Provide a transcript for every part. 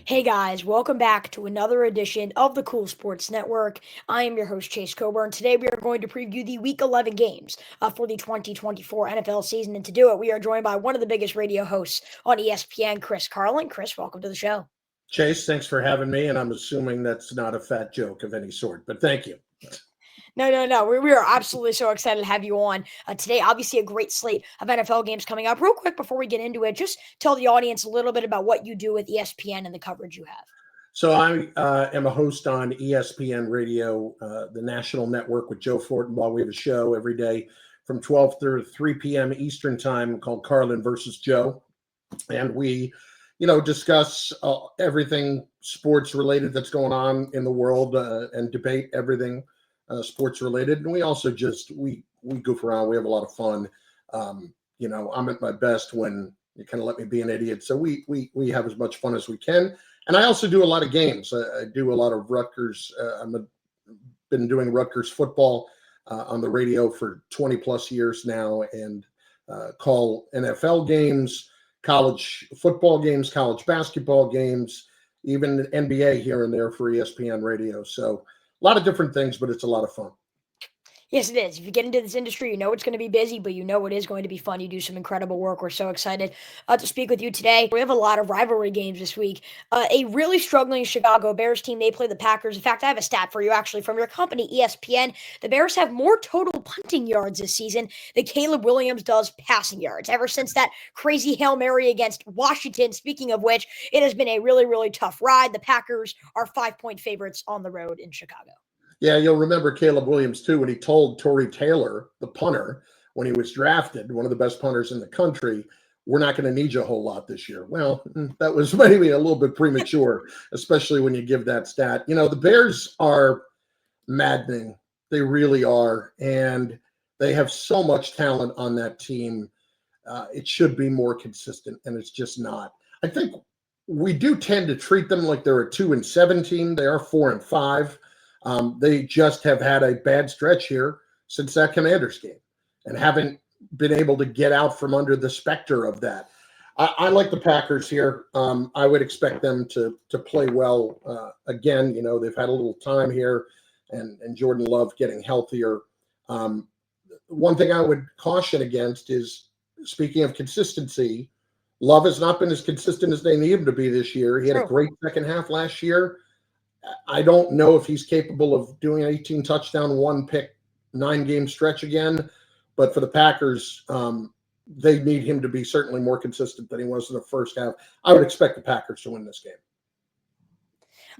Hey guys, welcome back to another edition of the Cool Sports Network. I am your host, Chase Coburn. Today we are going to preview the Week 11 games for the 2024 NFL season. And to do it, we are joined by one of the biggest radio hosts on ESPN, Chris Carlin. Chris, welcome to the show. Chase, thanks for having me, and I'm assuming that's not a fat joke of any sort, but thank you. No. We are absolutely so excited to have you on today. Obviously, a great slate of NFL games coming up. Real quick, before we get into it, just tell the audience a little bit about what you do with ESPN and the coverage you have. So I am a host on ESPN Radio, the national network with Joe Fortenbaugh. We have a show every day from 12 to 3 p.m. Eastern time called Carlin versus Joe. And we, discuss everything sports related that's going on in the world and debate everything sports related. And we also we goof around. We have a lot of fun. I'm at my best when you kind of let me be an idiot. So we have as much fun as we can. And I also do a lot of games. I do a lot of Rutgers. Been doing Rutgers football on the radio for 20 plus years now, and call NFL games, college football games, college basketball games, even NBA here and there for ESPN Radio. So a lot of different things, but it's a lot of fun. Yes, it is. If you get into this industry, you know it's going to be busy, but you know it is going to be fun. You do some incredible work. We're so excited to speak with you today. We have a lot of rivalry games this week. A really struggling Chicago Bears team, they play the Packers. In fact, I have a stat for you actually from your company, ESPN. The Bears have more total punting yards this season than Caleb Williams does passing yards. Ever since that crazy Hail Mary against Washington, speaking of which, it has been a really, really tough ride. The Packers are 5-point favorites on the road in Chicago. Yeah, you'll remember Caleb Williams, too, when he told Torrey Taylor, the punter, when he was drafted, one of the best punters in the country, we're not going to need you a whole lot this year. Well, that was maybe a little bit premature, especially when you give that stat. The Bears are maddening. They really are. And they have so much talent on that team. It should be more consistent, and it's just not. I think we do tend to treat them like they're a 2-7 team. They are 4-5. They just have had a bad stretch here since that Commanders game and haven't been able to get out from under the specter of that. I like the Packers here. I would expect them to play well again. They've had a little time here, and Jordan Love getting healthier. One thing I would caution against is, speaking of consistency, Love has not been as consistent as they need him to be this year. He had a great second half last year. I don't know if he's capable of doing an 18 touchdown, 1 pick, 9-game stretch again. But for the Packers, they need him to be certainly more consistent than he was in the first half. I would expect the Packers to win this game.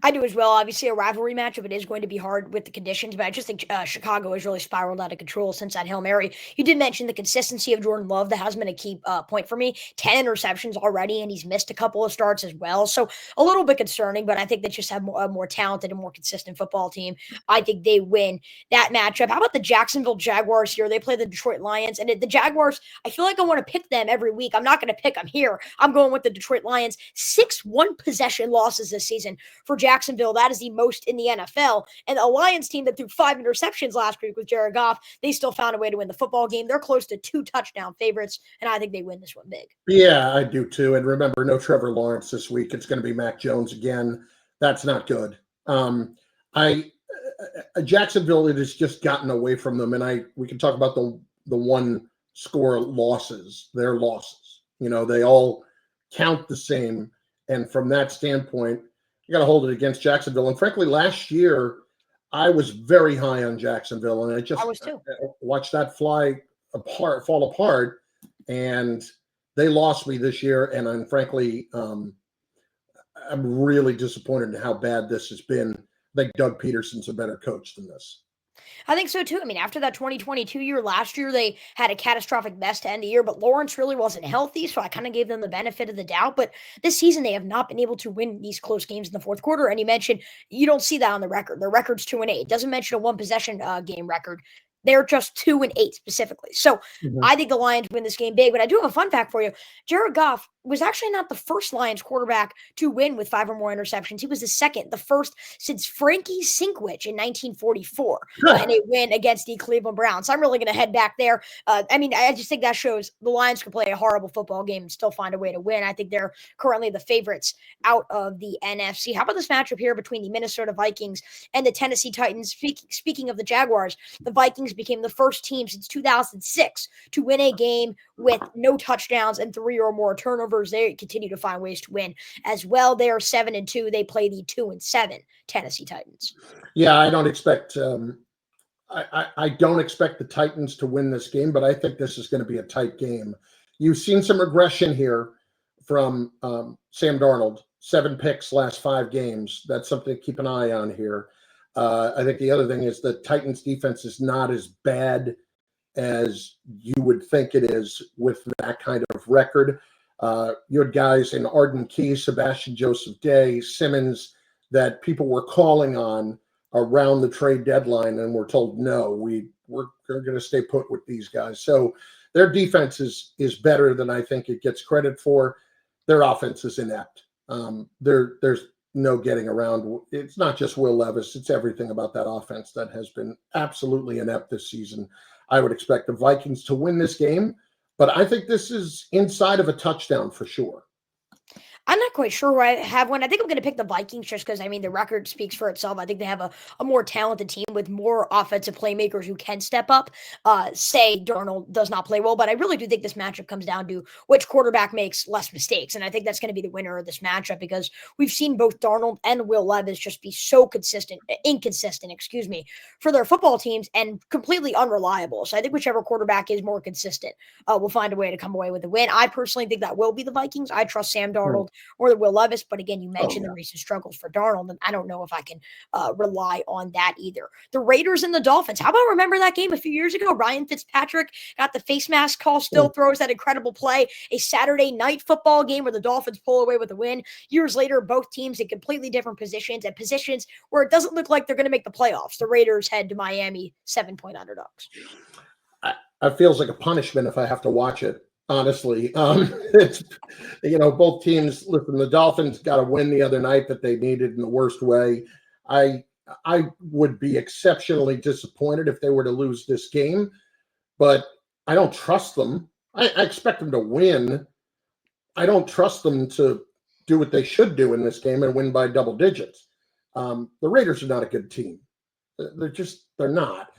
I do as well. Obviously, a rivalry matchup. It is going to be hard with the conditions, but I just think Chicago has really spiraled out of control since that Hail Mary. You did mention the consistency of Jordan Love. That has been a key point for me. 10 interceptions already, and he's missed a couple of starts as well. So a little bit concerning, but I think they just have a more talented and more consistent football team. I think they win that matchup. How about the Jacksonville Jaguars here? They play the Detroit Lions, and the Jaguars, I feel like I want to pick them every week. I'm not going to pick them here. I'm going with the Detroit Lions. 6 one-possession losses this season for Jacksonville. That is the most in the NFL. And the Lions team that threw 5 interceptions last week with Jared Goff, they still found a way to win the football game. They're close to 2 touchdown favorites, and I think they win this one big. Yeah, I do too. And remember, no Trevor Lawrence this week. It's going to be Mac Jones again. That's not good. Jacksonville, it has just gotten away from them. And we can talk about the one score losses, their losses. They all count the same. And from that standpoint, you got to hold it against Jacksonville. And frankly, last year, I was very high on Jacksonville, and I was too. Watched that fall apart, and they lost me this year. And I'm frankly, I'm really disappointed in how bad this has been. I think Doug Peterson's a better coach than this. I think so too. I mean, after that 2022 year, last year, they had a catastrophic mess to end the year, but Lawrence really wasn't healthy, so I kind of gave them the benefit of the doubt. But this season, they have not been able to win these close games in the fourth quarter. And you mentioned you don't see that on the record. Their record's 2-8. It doesn't mention a one possession game record. They're just 2-8 specifically. So Mhm. I think the Lions win this game big. But I do have a fun fact for you. Jared Goff was actually not the first Lions quarterback to win with 5 or more interceptions. He was the second, the first since Frankie Sinkwich in 1944 in a win against the Cleveland Browns. So I'm really going to head back there. I just think that shows the Lions can play a horrible football game and still find a way to win. I think they're currently the favorites out of the NFC. How about this matchup here between the Minnesota Vikings and the Tennessee Titans? Speaking of the Jaguars, the Vikings became the first team since 2006 to win a game with no touchdowns and 3 or more turnovers. They continue to find ways to win as well. They are 7-2. They play the 2-7 Tennessee Titans. Yeah, I don't expect I don't expect the Titans to win this game, but I think this is going to be a tight game. You've seen some regression here from Sam Darnold. 7 picks last 5 games. That's something to keep an eye on here. I think the other thing is the Titans defense is not as bad as you would think it is with that kind of record. You had guys in Arden Key, Sebastian Joseph Day, Simmons that people were calling on around the trade deadline, and we're told, no, we're going to stay put with these guys. So their defense is better than I think it gets credit for. Their offense is inept. There's no getting around. It's not just Will Levis. It's everything about that offense that has been absolutely inept this season. I would expect the Vikings to win this game, but I think this is inside of a touchdown for sure. I'm not quite sure where I have one. I think I'm going to pick the Vikings just because, the record speaks for itself. I think they have a more talented team with more offensive playmakers who can step up. Say Darnold does not play well, but I really do think this matchup comes down to which quarterback makes less mistakes. And I think that's going to be the winner of this matchup because we've seen both Darnold and Will Levis just be so inconsistent, for their football teams and completely unreliable. So I think whichever quarterback is more consistent will find a way to come away with the win. I personally think that will be the Vikings. I trust Sam Darnold or the Will Levis. But again, you mentioned the recent struggles for Darnold, and I don't know if I can rely on that either. The Raiders and the Dolphins. How about remember that game a few years ago? Ryan Fitzpatrick got the face mask call, still throws that incredible play. A Saturday night football game where the Dolphins pull away with a win. Years later, both teams in completely different positions and positions where it doesn't look like they're going to make the playoffs. The Raiders head to Miami 7-point underdogs. It feels like a punishment if I have to watch it. Honestly, it's both teams. Listen, the Dolphins got a win the other night that they needed in the worst way. I would be exceptionally disappointed if they were to lose this game, but I don't trust them. I expect them to win. I don't trust them to do what they should do in this game and win by double digits. The Raiders are not a good team. They're not.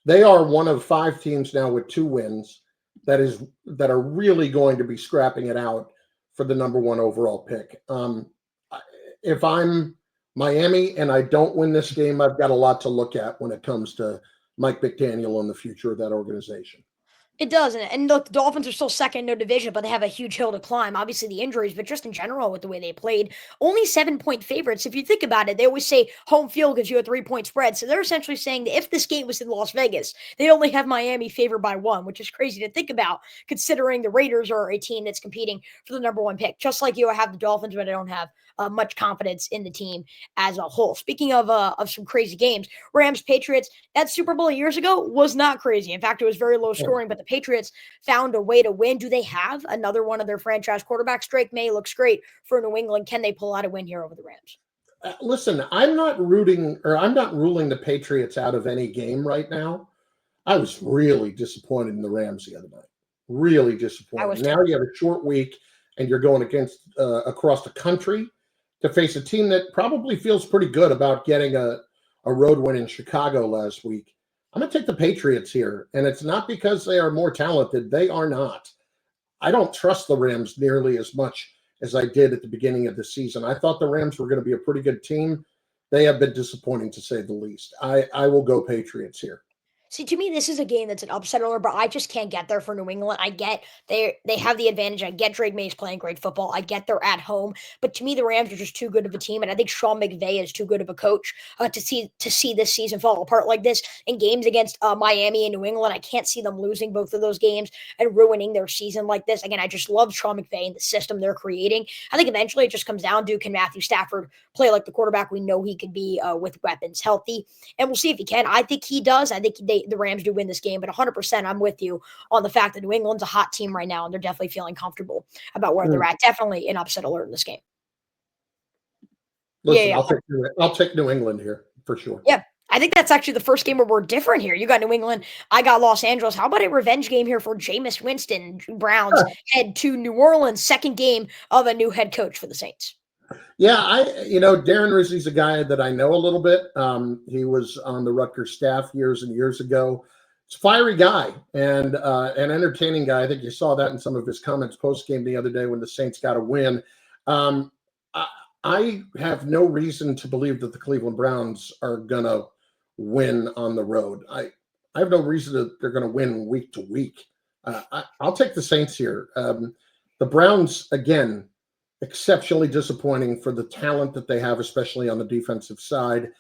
They are one of 5 teams now with 2 wins that are really going to be scrapping it out for the number 1 overall pick. If I'm Miami and I don't win this game, I've got a lot to look at when it comes to Mike McDaniel and the future of that organization. It does, and look, the Dolphins are still second in their division, but they have a huge hill to climb. Obviously, the injuries, but just in general with the way they played, only 7-point favorites. If you think about it, they always say home field gives you a 3-point spread. So they're essentially saying that if this game was in Las Vegas, they'd only have Miami favored by 1, which is crazy to think about, considering the Raiders are a team that's competing for the number 1 pick. Just like you, I have the Dolphins, but I don't have much confidence in the team as a whole. Speaking of some crazy games, Rams Patriots, that Super Bowl years ago was not crazy. In fact, it was very low scoring, but the Patriots found a way to win. Do they have another one of their franchise quarterbacks? Drake May looks great for New England. Can they pull out a win here over the Rams? Listen, I'm not ruling the Patriots out of any game right now. I was really disappointed in the Rams the other night. Really disappointed. Now you have a short week and you're going against across the country to face a team that probably feels pretty good about getting a road win in Chicago last week. I'm going to take the Patriots here, and it's not because they are more talented. They are not. I don't trust the Rams nearly as much as I did at the beginning of the season. I thought the Rams were going to be a pretty good team. They have been disappointing, to say the least. I will go Patriots here. See, to me, this is a game that's an upset alert, but I just can't get there for New England. I get they have the advantage. I get Drake May's playing great football. I get they're at home, but to me, the Rams are just too good of a team, and I think Sean McVay is too good of a coach to see this season fall apart like this in games against Miami and New England. I can't see them losing both of those games and ruining their season like this. Again, I just love Sean McVay and the system they're creating. I think eventually it just comes down to, can Matthew Stafford play like the quarterback we know he could be with weapons healthy, and we'll see if he can. I think he does. I think they the Rams do win this game, but 100% I'm with you on the fact that New England's a hot team right now, and they're definitely feeling comfortable about where they're at. Definitely an upset alert in this game. Listen, I'll take New England here for sure. Yeah. I think that's actually the first game where we're different here. You got New England, I got Los Angeles. How about a revenge game here for Jameis Winston? Browns head to New Orleans, second game of a new head coach for the Saints. Yeah, Darren Rizzi's a guy that I know a little bit. He was on the Rutgers staff years and years ago. It's a fiery guy and an entertaining guy. I think you saw that in some of his comments post-game the other day when the Saints got a win. I have no reason to believe that the Cleveland Browns are going to win on the road. I have no reason that they're going to win week to week. I'll take the Saints here. The Browns, again, exceptionally disappointing for the talent that they have, especially on the defensive side.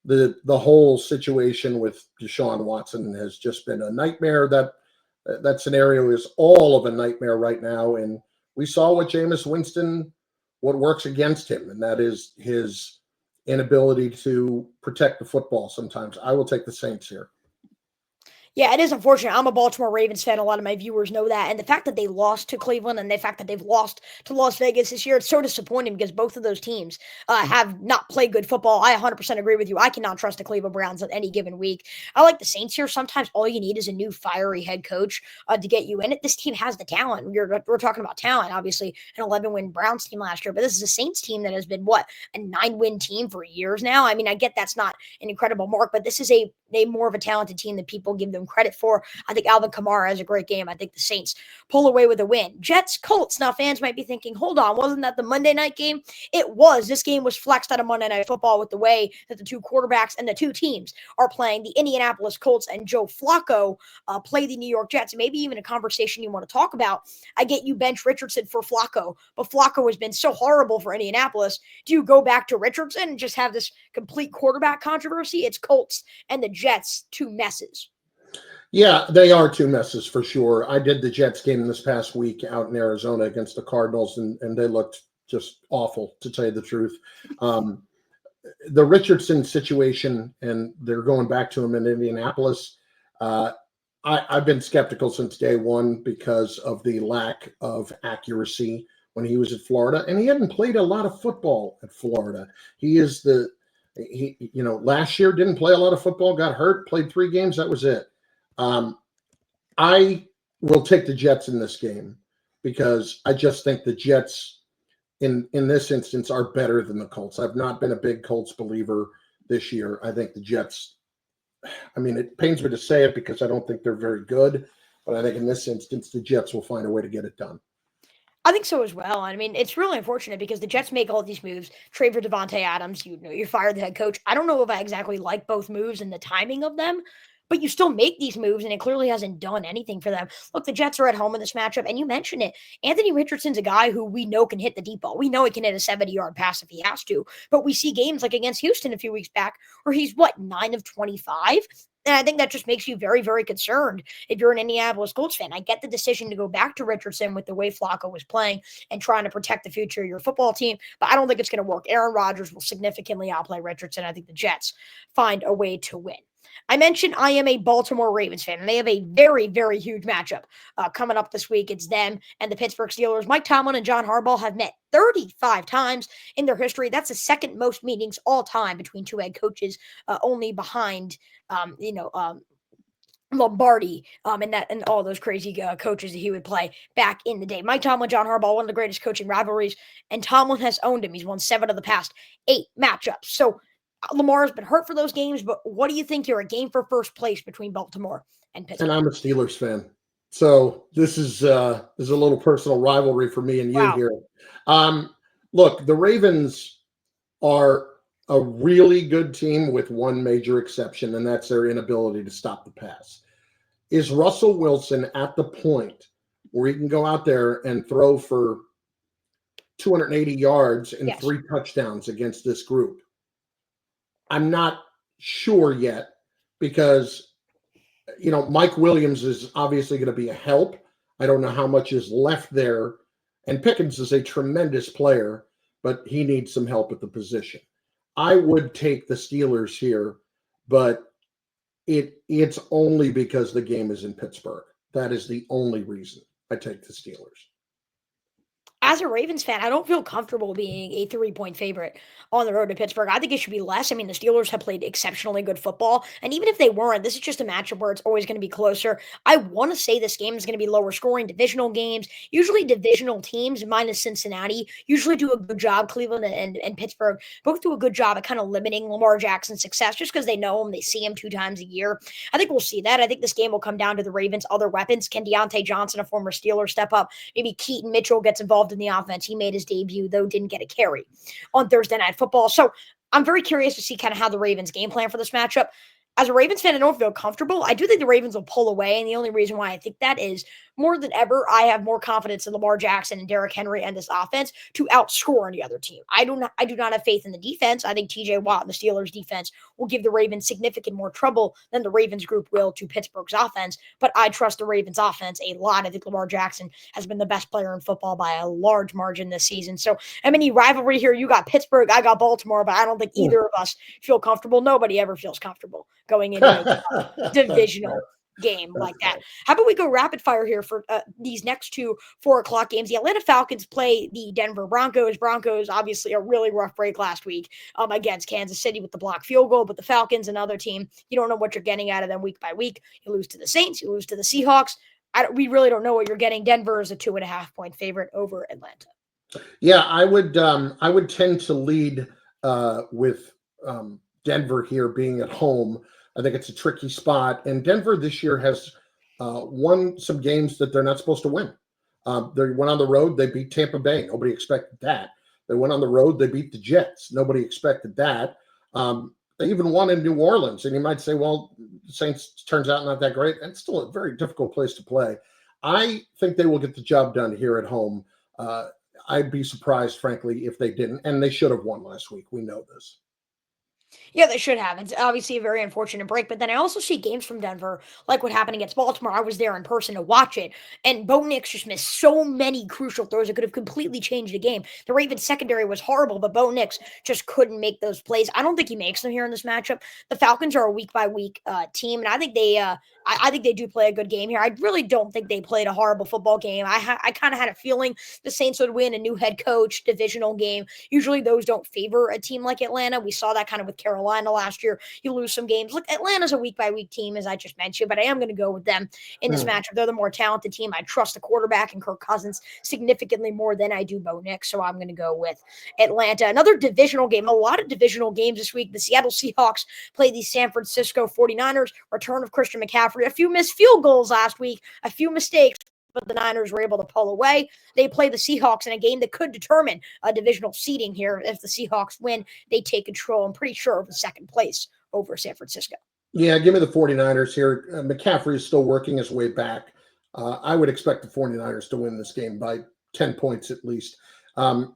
The whole situation with Deshaun Watson has just been a nightmare. That scenario is all of a nightmare right now. And we saw what Jameis Winston, what works against him, and that is his inability to protect the football sometimes. I will take the Saints here. Yeah, it is unfortunate. I'm a Baltimore Ravens fan. A lot of my viewers know that. And the fact that they lost to Cleveland and the fact that they've lost to Las Vegas this year, it's so disappointing because both of those teams have not played good football. I 100% agree with you. I cannot trust the Cleveland Browns at any given week. I like the Saints here. Sometimes all you need is a new fiery head coach to get you in it. This team has the talent. We're talking about talent, obviously, an 11-win Browns team last year. But this is a Saints team that has been, a 9-win team for years now? I mean, I get that's not an incredible mark, but this is a more of a talented team than people give them credit for. I think Alvin Kamara has a great game. I think the Saints pull away with a win. Jets, Colts. Now fans might be thinking, hold on, wasn't that the Monday night game? It was. This game was flexed out of Monday Night Football with the way that the two quarterbacks and the two teams are playing. The Indianapolis Colts and Joe Flacco play the New York Jets. Maybe even a conversation you want to talk about. I get you bench Richardson for Flacco, but Flacco has been so horrible for Indianapolis. Do you go back to Richardson and just have this complete quarterback controversy? It's Colts and the Jets, two messes. Yeah, they are two messes for sure. I did the Jets game this past week out in Arizona against the Cardinals, and they looked just awful, to tell you the truth. The Richardson situation, and they're going back to him in Indianapolis. I've been skeptical since day one because of the lack of accuracy when he was at Florida, and he hadn't played a lot of football at Florida. Last year didn't play a lot of football, got hurt, played 3 games. That was it. I will take the Jets in this game because I just think the Jets in this instance are better than the Colts. I've not been a big Colts believer this year. I think the Jets, it pains me to say it because I don't think they're very good, but I think in this instance, the Jets will find a way to get it done. I think so as well. I mean, it's really unfortunate because the Jets make all these moves. Trade for Devontae Adams. You fire the head coach. I don't know if I exactly like both moves and the timing of them, but you still make these moves, and it clearly hasn't done anything for them. Look, the Jets are at home in this matchup, and you mentioned it. Anthony Richardson's a guy who we know can hit the deep ball. We know he can hit a 70-yard pass if he has to, but we see games like against Houston a few weeks back where he's, 9 of 25? And I think that just makes you very, very concerned if you're an Indianapolis Colts fan. I get the decision to go back to Richardson with the way Flacco was playing and trying to protect the future of your football team, but I don't think it's going to work. Aaron Rodgers will significantly outplay Richardson. I think the Jets find a way to win. I mentioned I am a Baltimore Ravens fan, and they have a very, very huge matchup coming up this week. It's them and the Pittsburgh Steelers. Mike Tomlin and John Harbaugh have met 35 times in their history. That's the second most meetings all time between two head coaches, only behind, Lombardi and all those crazy coaches that he would play back in the day. Mike Tomlin, John Harbaugh, one of the greatest coaching rivalries, and Tomlin has owned him. He's won 7 of the past 8 matchups. So Lamar has been hurt for those games, but what do you think here? A game for first place between Baltimore and Pittsburgh. And I'm a Steelers fan. So this is a little personal rivalry for me and you here. Look, the Ravens are a really good team with one major exception, and that's their inability to stop the pass. Is Russell Wilson at the point where he can go out there and throw for 280 yards and 3 touchdowns against this group? I'm not sure yet because, Mike Williams is obviously going to be a help. I don't know how much is left there. And Pickens is a tremendous player, but he needs some help at the position. I would take the Steelers here, but It's only because the game is in Pittsburgh. That is the only reason I take the Steelers. As a Ravens fan, I don't feel comfortable being a 3-point favorite on the road to Pittsburgh. I think it should be less. I mean, the Steelers have played exceptionally good football. And even if they weren't, this is just a matchup where it's always going to be closer. I want to say this game is going to be lower scoring divisional games. Usually, divisional teams, minus Cincinnati, usually do a good job. Cleveland and Pittsburgh both do a good job at kind of limiting Lamar Jackson's success just because they know him. They see him 2 times a year. I think we'll see that. I think this game will come down to the Ravens' other weapons. Can Deontay Johnson, a former Steeler, step up? Maybe Keaton Mitchell gets involved in the offense. He made his debut, though didn't get a carry on Thursday Night Football. So I'm very curious to see kind of how the Ravens game plan for this matchup. As a Ravens fan, I don't feel comfortable. I do think the Ravens will pull away, and the only reason why I think that is more than ever, I have more confidence in Lamar Jackson and Derrick Henry and this offense to outscore any other team. I do not have faith in the defense. I think TJ Watt and the Steelers defense will give the Ravens significant more trouble than the Ravens group will to Pittsburgh's offense, but I trust the Ravens offense a lot. I think Lamar Jackson has been the best player in football by a large margin this season. So, I mean, rivalry here, you got Pittsburgh, I got Baltimore, but I don't think either of us feel comfortable. Nobody ever feels comfortable going into a divisional game like that. How about we go rapid fire here for these next 2 4:00 games? The Atlanta Falcons play the Denver Broncos. Broncos, obviously, a really rough break last week against Kansas City with the blocked field goal, but the Falcons, another team, you don't know what you're getting out of them week by week. You lose to the Saints, you lose to the Seahawks. We really don't know what you're getting. Denver is a 2.5-point favorite over Atlanta. Yeah, I would tend to lead with Denver here being at home. I think it's a tricky spot. And Denver this year has won some games that they're not supposed to win. They went on the road. They beat Tampa Bay. Nobody expected that. They went on the road. They beat the Jets. Nobody expected that. They even won in New Orleans. And you might say, well, the Saints turns out not that great. And it's still a very difficult place to play. I think they will get the job done here at home. I'd be surprised, frankly, if they didn't. And they should have won last week. We know this. Yeah, they should have. It's obviously a very unfortunate break, but then I also see games from Denver, like what happened against Baltimore. I was there in person to watch it, and Bo Nix just missed so many crucial throws that could have completely changed the game. The Ravens secondary was horrible, but Bo Nix just couldn't make those plays. I don't think he makes them here in this matchup. The Falcons are a week by week team, and I think I think they do play a good game here. I really don't think they played a horrible football game. I kind of had a feeling the Saints would win a new head coach, divisional game. Usually those don't favor a team like Atlanta. We saw that kind of with Carolina last year. You lose some games. Look, Atlanta's a week-by-week team, as I just mentioned, but I am going to go with them in this matchup. They're the more talented team. I trust the quarterback and Kirk Cousins significantly more than I do Bo Nix, so I'm going to go with Atlanta. Another divisional game, a lot of divisional games this week. The Seattle Seahawks play the San Francisco 49ers, return of Christian McCaffrey. A few missed field goals last week, a few mistakes, but the Niners were able to pull away. They play the Seahawks in a game that could determine a divisional seeding here. If the Seahawks win, they take control, I'm pretty sure, of the second place over San Francisco. Yeah, give me the 49ers here. McCaffrey is still working his way back. I would expect the 49ers to win this game by 10 points at least.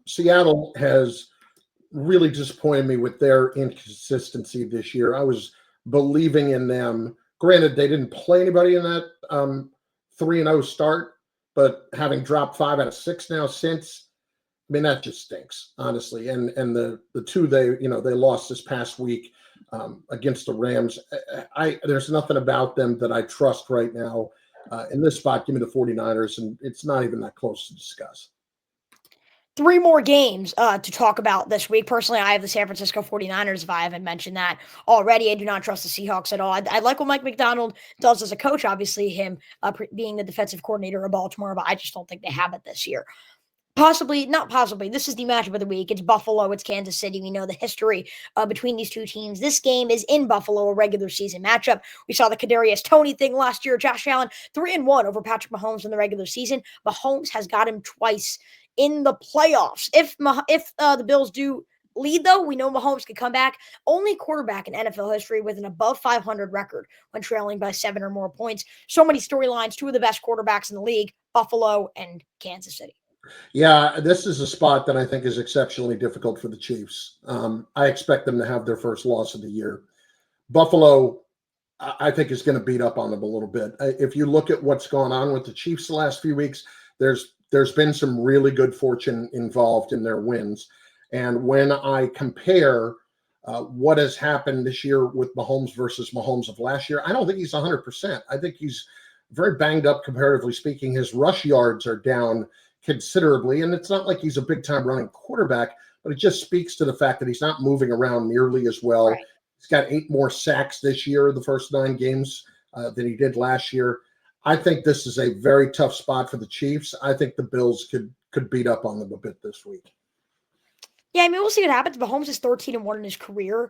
Seattle has really disappointed me with their inconsistency this year. I was believing in them. Granted, they didn't play anybody in that 3-0 start, but having dropped 5 out of 6 now since, I mean, that just stinks, honestly. And the two they lost this past week against the Rams. There's nothing about them that I trust right now. In this spot, give me the 49ers, and it's not even that close to discuss. 3 more games to talk about this week. Personally, I have the San Francisco 49ers, if I haven't mentioned that already. I do not trust the Seahawks at all. I like what Mike McDonald does as a coach, obviously him being the defensive coordinator of Baltimore, but I just don't think they have it this year. Not possibly. This is the matchup of the week. It's Buffalo. It's Kansas City. We know the history between these two teams. This game is in Buffalo, a regular season matchup. We saw the Kadarius Toney thing last year. Josh Allen 3-1 over Patrick Mahomes in the regular season. Mahomes has got him twice in the playoffs. If the Bills do lead, though, we know Mahomes can come back. Only quarterback in NFL history with an above 500 record when trailing by 7 or more points. So many storylines. 2 of the best quarterbacks in the league, Buffalo and Kansas City. Yeah, this is a spot that I think is exceptionally difficult for the Chiefs. I expect them to have their first loss of the year. Buffalo, I think, is going to beat up on them a little bit. If you look at what's gone on with the Chiefs the last few weeks, there's been some really good fortune involved in their wins. And when I compare what has happened this year with Mahomes versus Mahomes of last year. I don't think he's 100%. I think he's very banged up, comparatively speaking. His rush yards are down considerably, and it's not like he's a big-time running quarterback, but it just speaks to the fact that he's not moving around nearly as well. Right. He's got 8 more sacks this year, the first 9 games, than he did last year. I think this is a very tough spot for the Chiefs. I think the Bills could beat up on them a bit this week. Yeah, I mean, we'll see what happens. Mahomes is 13-1 in his career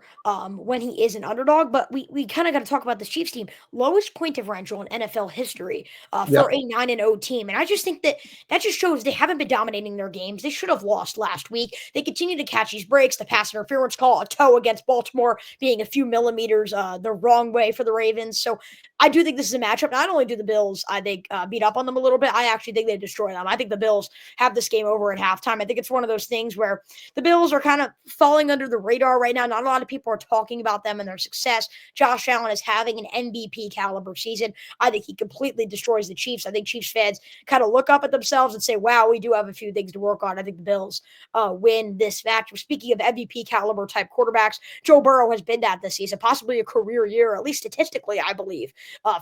when he is an underdog, but we kind of got to talk about the Chiefs team. Lowest point differential in NFL history for a 9-0 team. And I just think that just shows they haven't been dominating their games. They should have lost last week. They continue to catch these breaks, the pass interference call, a toe against Baltimore being a few millimeters the wrong way for the Ravens. So I do think this is a matchup. Not only do the Bills, I think, beat up on them a little bit, I actually think they destroy them. I think the Bills have this game over at halftime. I think it's one of those things where the Bills are kind of falling under the radar right now. Not a lot of people are talking about them and their success. Josh Allen is having an MVP caliber season. I think he completely destroys the Chiefs. I think Chiefs fans kind of look up at themselves and say, wow, we do have a few things to work on. I think the Bills win this match. Speaking of MVP caliber type quarterbacks, Joe Burrow has been that this season, possibly a career year, at least statistically, I believe,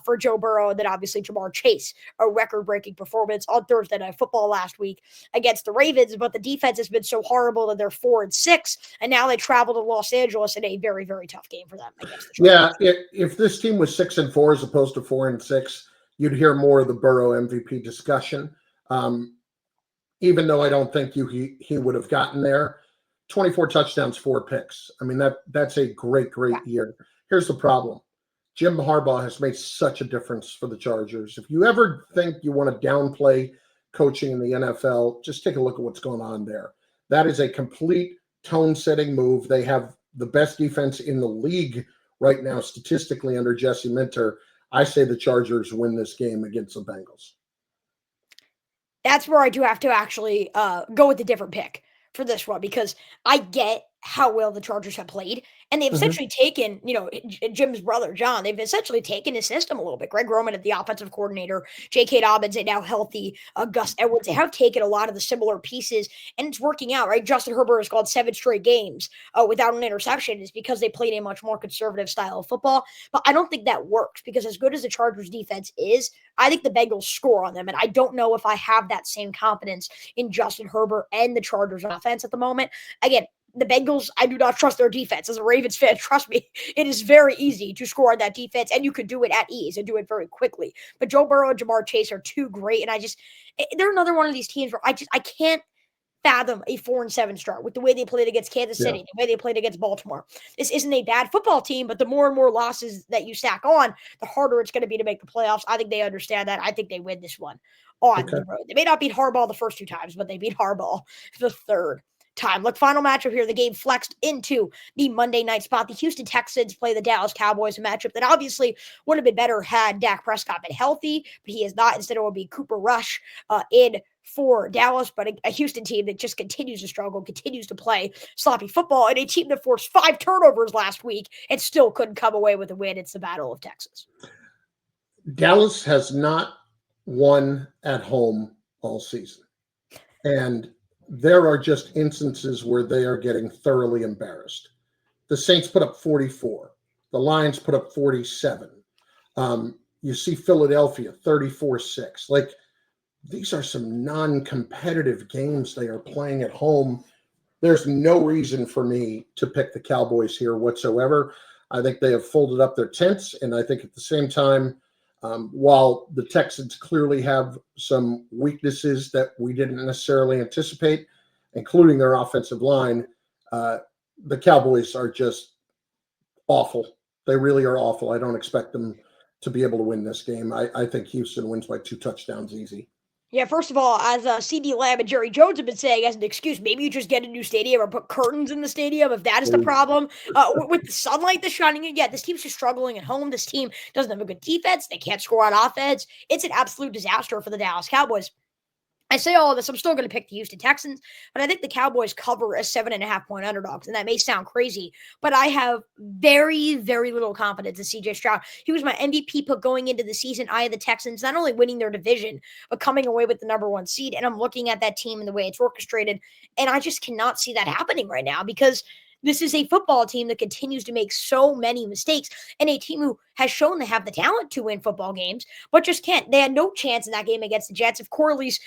for Joe Burrow. And then obviously Jamar Chase, a record-breaking performance on Thursday Night Football last week against the Ravens. But the defense has been so horrible that they're 4-6, and now they travel to Los Angeles in a very, very tough game for them against the Chargers. Yeah, if this team was 6-4 as opposed to 4-6, you'd hear more of the Burrow MVP discussion. Even though I don't think he would have gotten there. 24 touchdowns, 4 picks. I mean, that's a great year. Here's the problem. Jim Harbaugh has made such a difference for the Chargers. If you ever think you want to downplay coaching in the NFL, just take a look at what's going on there. That is a complete tone-setting move. They have the best defense in the league right now, statistically, under Jesse Minter. I say the Chargers win this game against the Bengals. That's where I do have to actually go with a different pick for this one, because I get how well the Chargers have played, and they've essentially taken, Jim's brother, John, they've essentially taken his system a little bit. Greg Roman at the offensive coordinator, J.K. Dobbins, a now healthy Gus Edwards. They have taken a lot of the similar pieces, and it's working out, right? Justin Herbert has gone 7 straight games without an interception. It's because they played a much more conservative style of football, but I don't think that works, because as good as the Chargers defense is, I think the Bengals score on them, and I don't know if I have that same confidence in Justin Herbert and the Chargers offense at the moment. Again, the Bengals, I do not trust their defense. As a Ravens fan, trust me, it is very easy to score on that defense, and you could do it at ease and do it very quickly. But Joe Burrow and Jamar Chase are too great, and they're another one of these teams where I can't fathom a 4-7 start with the way they played against Kansas City, the way they played against Baltimore. This isn't a bad football team, but the more and more losses that you stack on, the harder it's going to be to make the playoffs. I think they understand that. I think they win this one on the road. They may not beat Harbaugh the first 2 times, but they beat Harbaugh the third time. Look, final matchup here. The game flexed into the Monday night spot. The Houston Texans play the Dallas Cowboys, a matchup that obviously would have been better had Dak Prescott been healthy, but he is not. Instead, it will be Cooper Rush in for Dallas, but a Houston team that just continues to struggle, continues to play sloppy football, and a team that forced 5 turnovers last week and still couldn't come away with a win. It's the Battle of Texas. Dallas has not won at home all season, and there are just instances where they are getting thoroughly embarrassed. The Saints put up 44. The Lions put up 47. You see Philadelphia 34-6. Like, these are some non-competitive games they are playing at home. There's no reason for me to pick the Cowboys here whatsoever. I think they have folded up their tents, and I think at the same time, while the Texans clearly have some weaknesses that we didn't necessarily anticipate, including their offensive line, the Cowboys are just awful. They really are awful. I don't expect them to be able to win this game. I think Houston wins by 2 touchdowns easy. Yeah, first of all, as C.D. Lamb and Jerry Jones have been saying as an excuse, maybe you just get a new stadium or put curtains in the stadium if that is the problem. With the sunlight that's shining in, this team's just struggling at home. This team doesn't have a good defense. They can't score on offense. It's an absolute disaster for the Dallas Cowboys. I say all of this, I'm still going to pick the Houston Texans, but I think the Cowboys cover as 7.5-point underdogs, and that may sound crazy, but I have very, very little confidence in C.J. Stroud. He was my MVP pick going into the season. I had the Texans not only winning their division, but coming away with the number 1 seed, and I'm looking at that team and the way it's orchestrated, and I just cannot see that happening right now, because This is a football team that continues to make so many mistakes, and a team who has shown they have the talent to win football games, but just can't. They had no chance in that game against the Jets. If Corley's,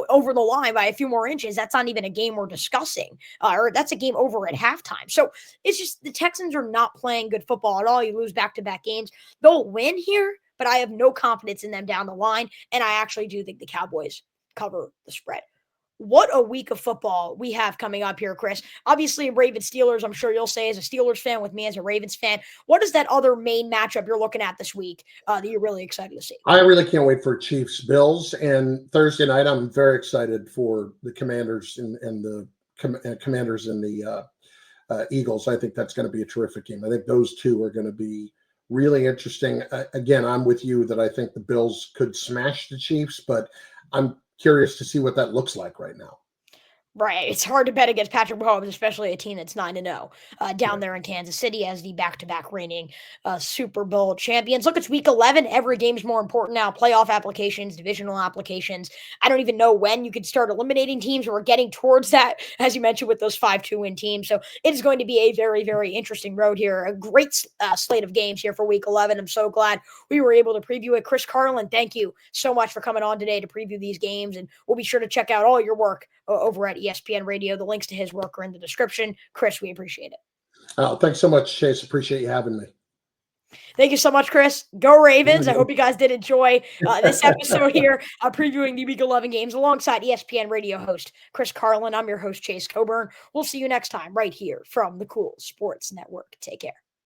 over the line by a few more inches, that's not even a game we're discussing, or that's a game over at halftime. So it's just the Texans are not playing good football at all. You lose back-to-back games. They'll win here, but I have no confidence in them down the line, and I actually do think the Cowboys cover the spread. What a week of football we have coming up here, Chris. Obviously, Ravens Steelers, I'm sure you'll say as a Steelers fan with me as a Ravens fan. What is that other main matchup you're looking at this week that you're really excited to see? I really can't wait for Chiefs Bills. And Thursday night, I'm very excited for the Commanders and the Commanders and the Eagles. I think that's going to be a terrific game. I think those two are going to be really interesting. Again, I'm with you that I think the Bills could smash the Chiefs, but I'm curious to see what that looks like right now. Right. It's hard to bet against Patrick Mahomes, especially a team that's 9-0 down Right. there in Kansas City as the back-to-back reigning Super Bowl champions. Look, it's week 11. Every game's more important now. Playoff applications, divisional applications. I don't even know when you could start eliminating teams. We're getting towards that, as you mentioned, with those 5-2 win teams. So it is going to be a very, very interesting road here. A great slate of games here for week 11. I'm so glad we were able to preview it. Chris Carlin, thank you so much for coming on today to preview these games. And we'll be sure to check out all your work over at ESPN Radio. The links to his work are in the description. Chris, we appreciate it. Thanks so much, Chase. Appreciate you having me. Thank you so much, Chris. Go Ravens. I hope you guys did enjoy this episode here, previewing the Week 11 games alongside ESPN Radio host Chris Carlin. I'm your host, Chase Coburn. We'll see you next time right here from the Cool Sports Network. Take care.